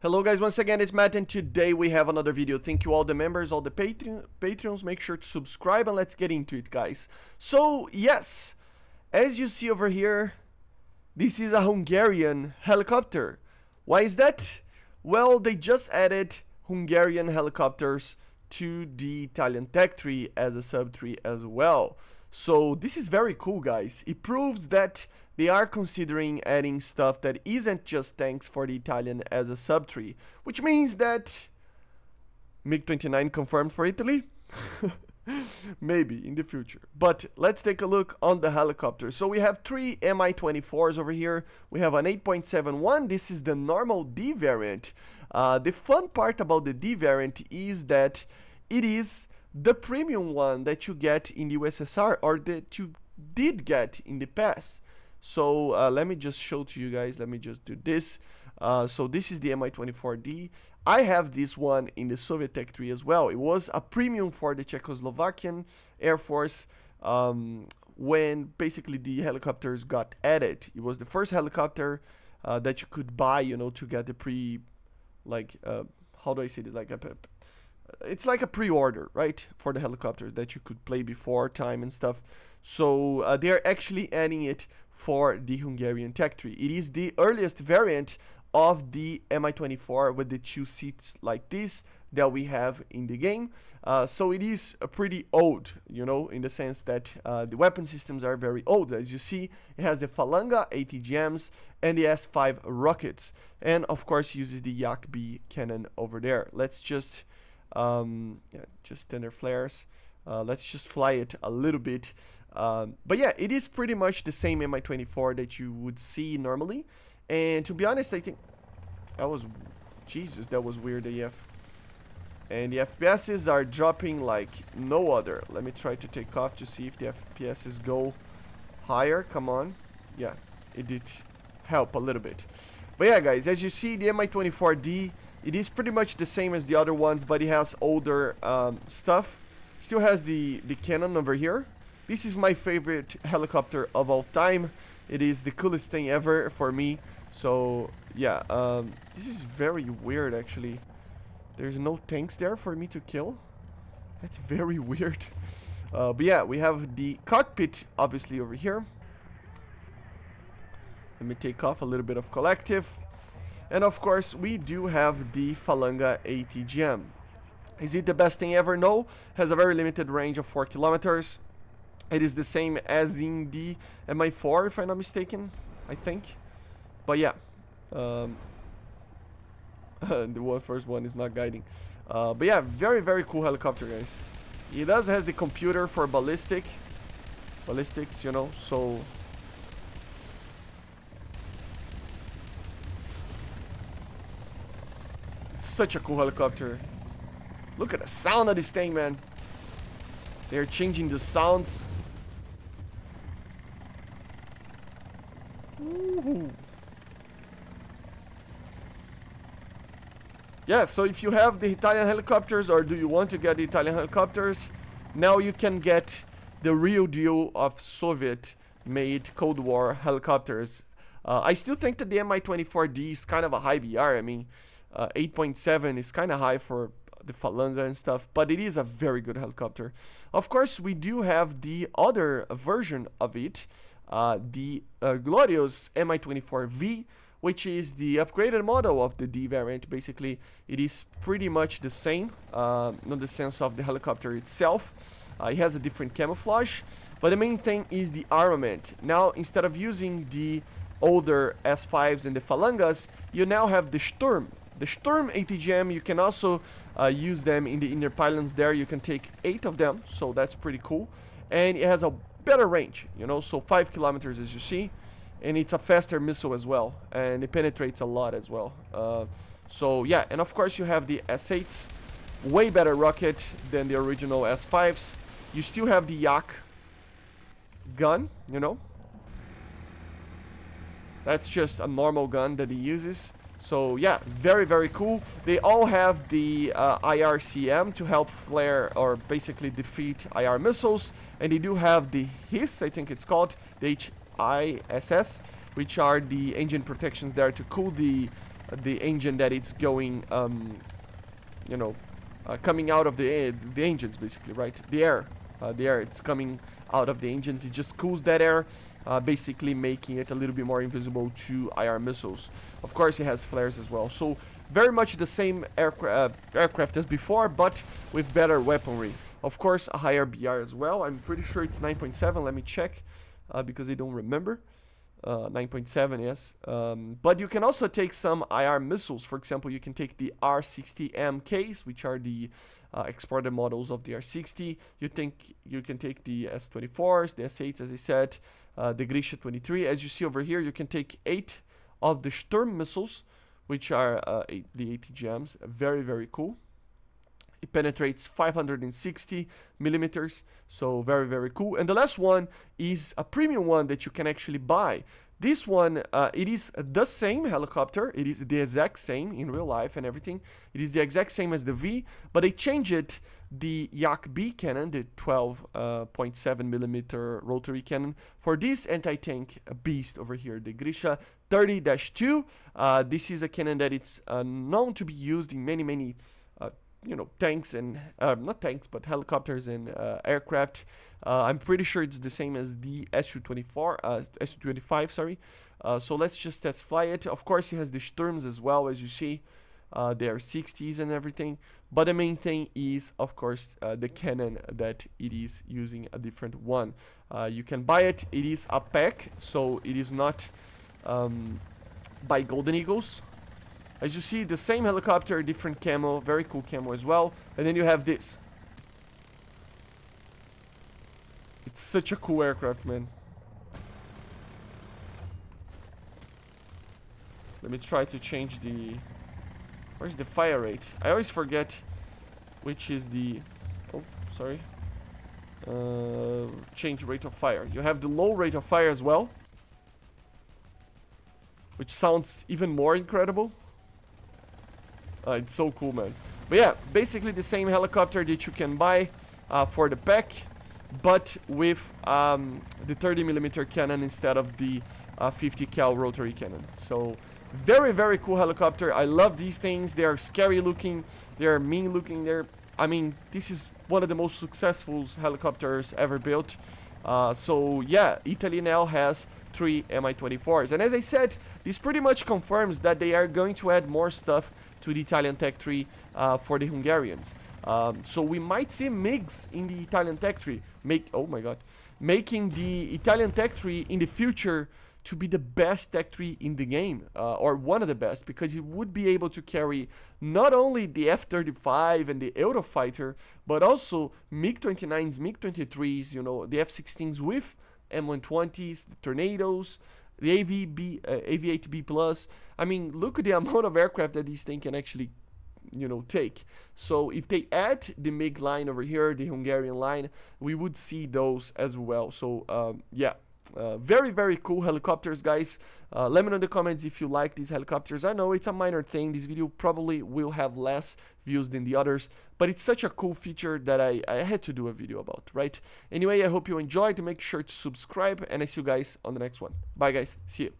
Hello guys, once again it's Matt and today we have another video. Thank you all the members, all the Patreons. Make sure to subscribe and let's get into it, guys. So yes, as you see over here, this is a Hungarian helicopter. Why is that? Well, they just added Hungarian helicopters to the Italian tech tree as a sub-tree as well. So this is very cool, guys. It proves that they are considering adding stuff that isn't just tanks for the Italian as a sub-tree, which means that MiG-29 confirmed for Italy? Maybe in the future. But let's take a look on the helicopter. So we have three Mi-24s over here. We have an 8.71. This is the normal D variant. The fun part about the D variant is that it is the premium one that you get in the USSR, or that you did get in the past. So let me just show to you guys. Let me just do this. So this is the Mi-24D. I have this one in the Soviet Tech tree as well. It was a premium for the Czechoslovakian Air Force when basically the helicopters got added. It was the first helicopter that you could buy, you know, to get the how do I say this? It's like a pre-order, right, for the helicopters that you could play before time and stuff. So they're actually adding it for the Hungarian tech tree. It is the earliest variant of the Mi-24 with the two seats like this that we have in the game. So it is pretty old, you know, in the sense that the weapon systems are very old. As you see, it has the Falanga ATGMs and the S5 rockets, and of course uses the Yak-B cannon over there. Let's just just standard flares. Let's just fly it a little bit. But yeah, it is pretty much the same Mi-24 that you would see normally. And to be honest, I think that was, Jesus, that was weird AF. And the FPSs are dropping like no other. Let me try to take off to see if the FPSs go higher. Come on. Yeah, it did help a little bit. But yeah, guys, as you see, the Mi-24D, it is pretty much the same as the other ones, but it has older stuff. Still has the cannon over here. This is my favorite helicopter of all time. It is the coolest thing ever for me. So yeah, this is very weird actually. There's no tanks there for me to kill. That's very weird. But yeah, we have the cockpit obviously over here. Let me take off a little bit of collective. And of course, we do have the Falanga ATGM. Is it the best thing ever? No. Has a very limited range of 4 kilometers. It is the same as in the Mi-4, if I'm not mistaken, I think. But yeah, the first one is not guiding. But yeah, very, very cool helicopter, guys. It does has the computer for ballistics, you know, so... It's such a cool helicopter. Look at the sound of this thing, man. They're changing the sounds. Ooh. Yeah, so if you have the Italian helicopters, or do you want to get the Italian helicopters, now you can get the real deal of Soviet-made Cold War helicopters. I still think that the Mi-24D is kind of a high BR. I mean, 8.7 is kind of high for the Falanga and stuff, but it is a very good helicopter. Of course, we do have the other version of it, the glorious Mi-24V, which is the upgraded model of the D variant. Basically, it is pretty much the same, in the sense of the helicopter itself. It has a different camouflage, but the main thing is the armament. Now, instead of using the older S5s and the Falangas, you now have the Sturm. The Sturm ATGM, you can also use them in the inner pylons there. You can take 8 of them, so that's pretty cool. And it has a better range, you know, so 5 kilometers as you see. And it's a faster missile as well, and it penetrates a lot as well. So yeah, and of course you have the S8s, way better rocket than the original S5s. You still have the Yak gun, you know. That's just a normal gun that he uses. So yeah, very, very cool. They all have the IRCM to help flare or basically defeat IR missiles. And they do have the HIS, I think it's called, the ISS, which are the engine protections there to cool the the engine that it's going, you know, coming out of the engines, basically, right? The air, it's coming out of the engines. It just cools that air, basically making it a little bit more invisible to IR missiles. Of course, it has flares as well. So very much the same aircraft as before, but with better weaponry. Of course, a higher BR as well. I'm pretty sure it's 9.7. Let me check, because I don't remember. 9.7, yes. But you can also take some IR missiles. For example, you can take the R60MKs, which are the exported models of the R60. You can take the S24s, the S8s, as I said, the Grisha 23. As you see over here, you can take 8 of the Sturm missiles, which are the ATGMs. Very, very cool. It penetrates 560 millimeters, so very, very cool. And the last one is a premium one that you can actually buy. This one, it is the same helicopter. It is the exact same in real life and everything. It is the exact same as the V, but they changed the Yak-B cannon, the 12.7 millimeter rotary cannon, for this anti-tank beast over here, the Grisha 30-2. This is a cannon that it's known to be used in many you know, tanks and not tanks, but helicopters and aircraft. I'm pretty sure it's the same as the Su-25, sorry. So let's just test fly it. Of course, it has the Sturms as well, as you see. They are 60s and everything. But the main thing is, of course, the cannon that it is using a different one. You can buy it. It is a pack, so it is not by Golden Eagles. As you see, the same helicopter, different camo, very cool camo as well. And then you have this. It's such a cool aircraft, man. Let me try to change the... Where's the fire rate? I always forget which is the... Oh, sorry. Change rate of fire. You have the low rate of fire as well, which sounds even more incredible. It's so cool, man. But yeah, basically the same helicopter that you can buy for the pack, but with the 30mm cannon instead of the 50 cal rotary cannon. So very, very cool helicopter. I love these things. They are scary looking. They are mean looking. I mean, this is one of the most successful helicopters ever built. So yeah, Italy now has 3 Mi-24s. And as I said, this pretty much confirms that they are going to add more stuff to the Italian Tech Tree for the Hungarians. So we might see MiGs in the Italian Tech Tree. Making the Italian Tech Tree in the future to be the best tech tree in the game, or one of the best, because it would be able to carry not only the F-35 and the Eurofighter, but also MiG-29s, MiG-23s, you know, the F-16s with M120s, the Tornadoes, the AV-8B+. I mean, look at the amount of aircraft that this thing can actually, you know, take. So if they add the MiG line over here, the Hungarian line, we would see those as well. So yeah, very, very cool helicopters, guys. Let me know in the comments if you like these helicopters. I know it's a minor thing. This video probably will have less views than the others, but it's such a cool feature that I had to do a video about, right? Anyway, I hope you enjoyed. Make sure to subscribe, and I see you guys on the next one. Bye, guys. See you.